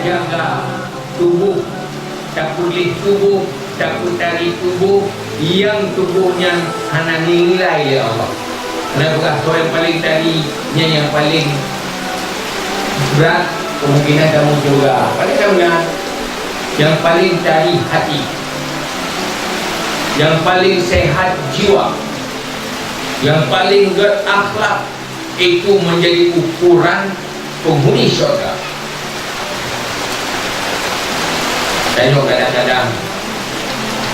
jaga tubuh, tak pulih tubuh, tak putari tubuh, yang tubuhnya hana nilai ya Allah. Nah, berasa yang paling tadinya yang paling berat, kemungkinan kamu juga. Paling kamu yang paling tadi hati, yang paling sehat jiwa, yang paling berakhlak, itu menjadi ukuran penghuni syurga. Tengok kadang-kadang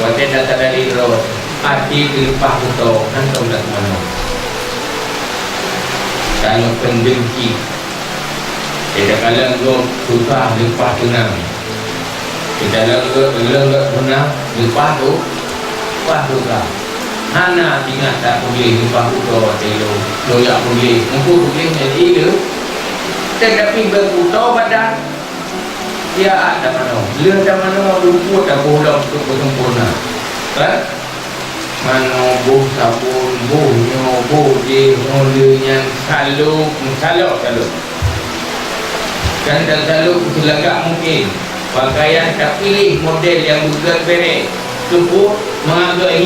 waktu datang dari road hati terlepas betul, hantam dah ke mana. Tengok pendengki, kita kalau lo susah lepas tenang, kita lenggak tenang lepas tu lah. Hana ingat tak boleh lepas betul lo yang boleh, mungkin boleh jadi dia. Tetapi berputar badan dia ada mana, dia ada mana lupa tak boleh untuk bersempurna. Kan? Mana buh sabun, buh nyo, buh je, mulanya saluk. Kan dan saluk selagak mungkin. Pakaian tak pilih model yang berat-berat, cukup mengagak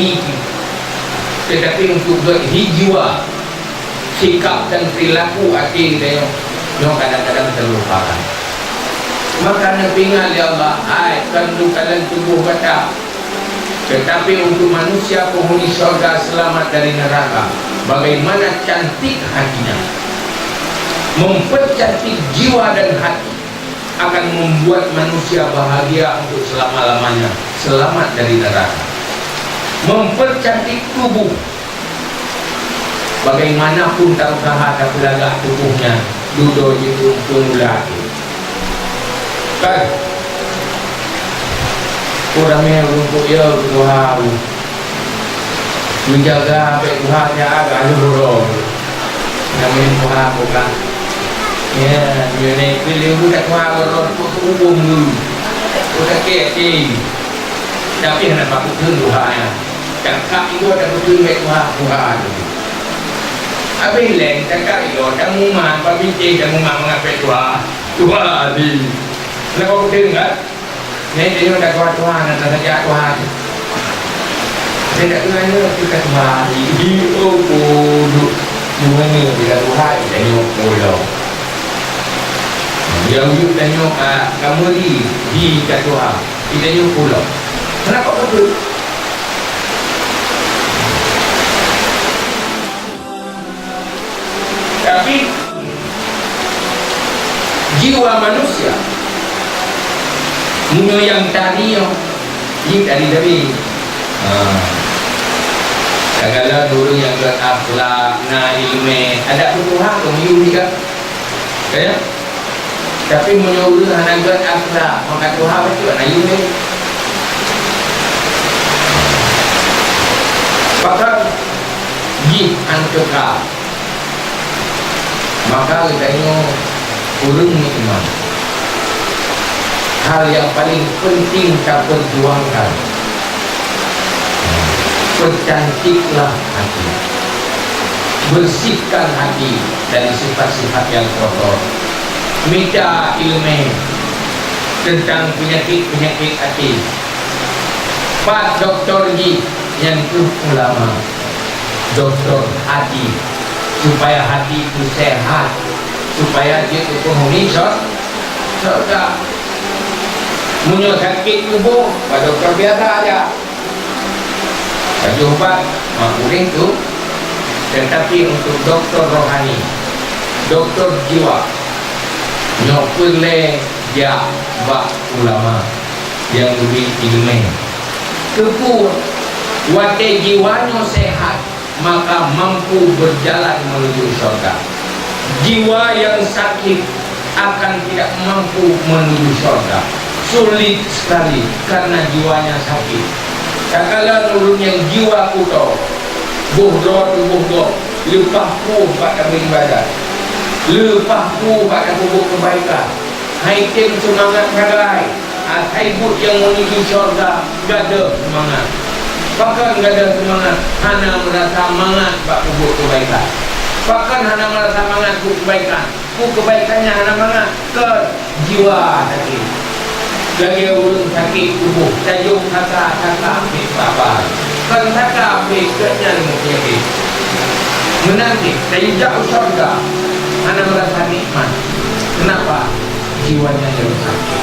tetapi untuk berjiwa, sikap dan perilaku hati kita yang kadang-kadang terlupakan. Maka nepingan ya Allah, kandungan tubuh batal. Tetapi untuk manusia penghuni syurga selamat dari neraka, bagaimana cantik hatinya, mempercantik jiwa dan hati, akan membuat manusia bahagia untuk selama-lamanya, selamat dari neraka. Mempercantik tubuh, bagaimanapun tak usaha tak pelagak tubuhnya, duduk itu pun lagi. Kan? Orangnya untuk ya Tuhan menjaga baik Tuhan jaga dulu. Namanya Tuhan bukan. Ya, dia ni pilih budak Tuhan orang untuk umum dulu. Budak kecil. Tapi hendak pakai Tuhan. Cakap itu ada betul baik Tuhan. Habis lain cakap itu dah mumah, pabicik dah mumah mengapai Tuhan di. Nak kau betul tak? Ni dia dah kuat Tuhan, dah saja Tuhan. Saya tak kenal kita Tuhan. Oh, bodoh. Mungkin bila Tuhan tengok bodoh. Yang you tengok kamu di kat Tuhan. Kita tengok bodoh. Kenapa betul? Tapi jiwa manusia munyo yang tadi ini tadi segala dulu yang berakhlak na ilmu ada Tuhan kami juga ya, tapi munyo hanya berakhlak maka Tuhan itu na ilmu. Maka ji antuka maka kita urung iman. Hal yang paling penting kita perjuangkan, percantiklah hati, bersihkan hati dari sifat-sifat yang kotor, minta ilmu tentang penyakit-penyakit hati. Pak doktor Ji yang itu ulama, doktor hati, supaya hati itu sehat, supaya dia itu penghuni syurga. Munyo sakit tubuh, pada doktor biasa aja. Baju ubat, makuling tu. Tetapi untuk doktor rohani, doktor jiwa, nyopule dia bak ulama yang lebih ilmu. Kepu, wate jiwanya sehat, maka mampu berjalan menuju syurga. Jiwa yang sakit akan tidak mampu menuju syurga. Sulit sekali karena jiwanya sakit. Kala nurun yang jiwa kudo, buhdo, lepas ku pada beribadah, lepas ku pada kubur kebaikan. Haitim semangat kadai, haibut yang menuju syurga gada semangat. Bahkan gada semangat, hana merasa semangat bak kubur kebaikan. Bahkan hana merasa semangat ku kebaikan. Ku kebaikannya hana semangat ke jiwa tadi. lagi ulun sakit tubuh tajung kakak sabar kan kakak kenyan mungkin menanti tajak surga anda merasa nikmat. Kenapa? Jiwanya yang sakit.